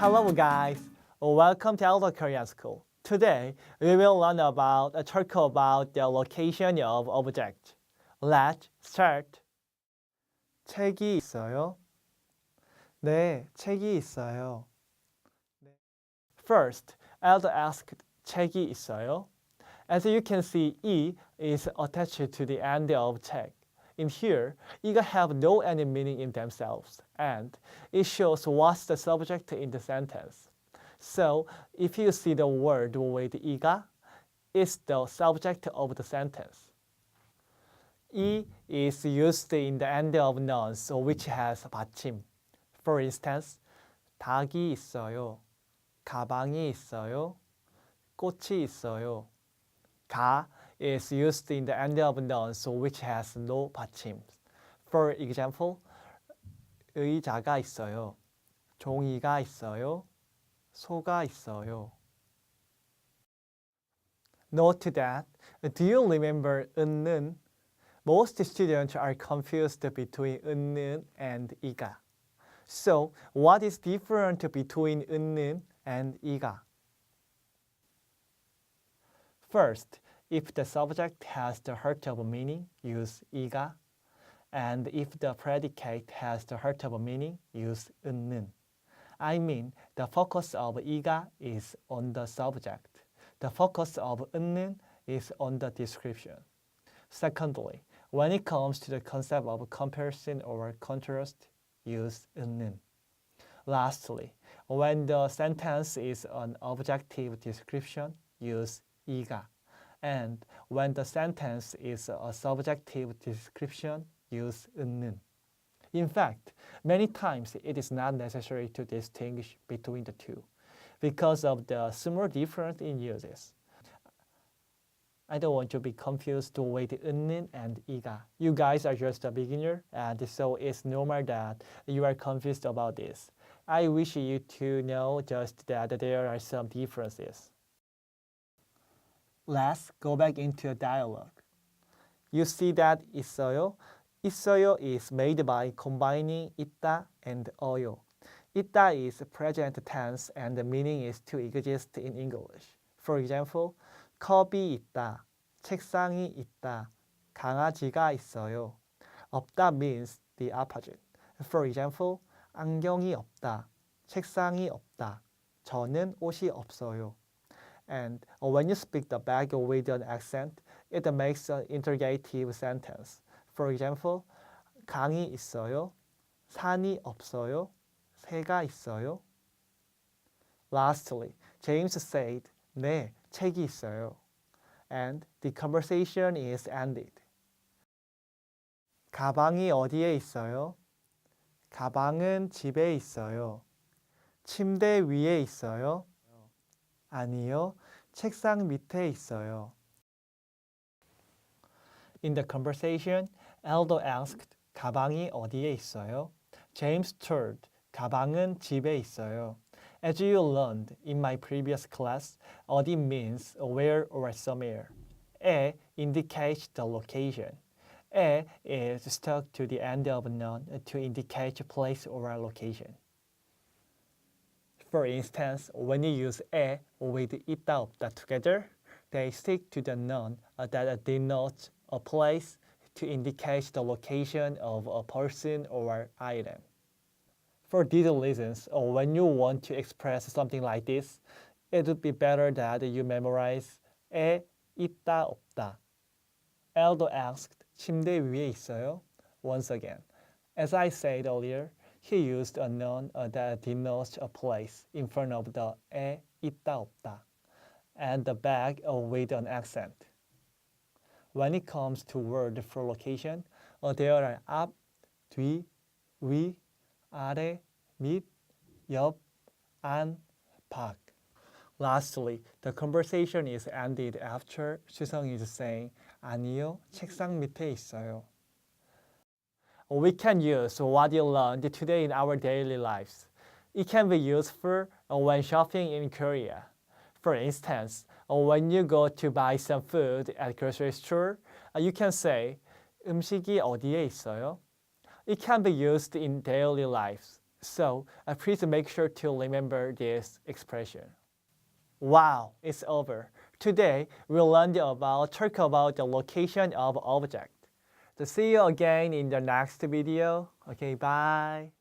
Hello guys, welcome to Eldo Korean School. Today we will learn talk about the location of object. Let's start. 책이 있어요? 네, 책이 있어요. First, Eldo asked, 책이 있어요? As you can see, E is attached to the end of 책. In here, 이가 have no any meaning in themselves, and it shows what's the subject in the sentence. So, if you see the word with 이가, it's the subject of the sentence. 이 is used in the end of nouns which has 받침. For instance, 닭이 있어요. 가방이 있어요. 꽃이 있어요. 가 is used in the end of nouns which has no 받침. For example, 의자가 있어요. 종이가 있어요. 소가 있어요. Note that, do you remember 은는? Most students are confused between 은는 and 이가. So, what is different between 은는 and 이가? First, if the subject has the heart of meaning, use 이가. And if the predicate has the heart of meaning, use 은는. I mean, the focus of 이가 is on the subject. The focus of 은는 is on the description. Secondly, when it comes to the concept of comparison or contrast, use 은는. Lastly, when the sentence is an objective description, use 이가. And when the sentence is a subjective description, use 은는. In fact, many times it is not necessary to distinguish between the two because of the small difference in uses. I don't want to be confused with 은는 and 이가. You guys are just a beginner, and so it's normal that you are confused about this. I wish you to know just that there are some differences. Let's go back into a dialogue. You see that 있어요? 있어요 is made by combining 있다 and 어요. 있다 is present tense and the meaning is to exist in English. For example, 컵이 있다, 책상이 있다, 강아지가 있어요. 없다 means the opposite. For example, 안경이 없다, 책상이 없다, 저는 옷이 없어요. And when you speak the back with an accent, it makes an interrogative sentence. For example, 강이 있어요? 산이 없어요? 새가 있어요? Lastly, James said, 네, 책이 있어요. And the conversation is ended. 가방이 어디에 있어요? 가방은 집에 있어요. 침대 위에 있어요? 아니요, 책상 밑에 있어요. In the conversation, Eldo asked, 가방이 어디에 있어요? James told, 가방은 집에 있어요. As you learned in my previous class, 어디 means where or somewhere. 에 indicates the location. 에 is stuck to the end of a noun to indicate place or location. For instance, when you use 에 with 있다 없다 together, they stick to the noun that denotes a place to indicate the location of a person or item. For these reasons, when you want to express something like this, it would be better that you memorize 에 있다 없다. Eldo asked, 침대 위에 있어요? Once again, as I said earlier, he used a noun that denotes a place in front of the 에 있다 없다 and the back with an accent. When it comes to word for location, there are 앞, 뒤, 위, 아래, 밑, 옆, 안, 밖. Lastly, the conversation is ended after 수성 is saying, 아니요, 책상 밑에 있어요. We can use what you learned today in our daily lives. It can be useful when shopping in Korea. For instance, when you go to buy some food at grocery store, you can say, 음식이 어디에 있어요? It can be used in daily lives. So please make sure to remember this expression. Wow, it's over. Today we learned talk about the location of object. So see you again in the next video. Okay, bye.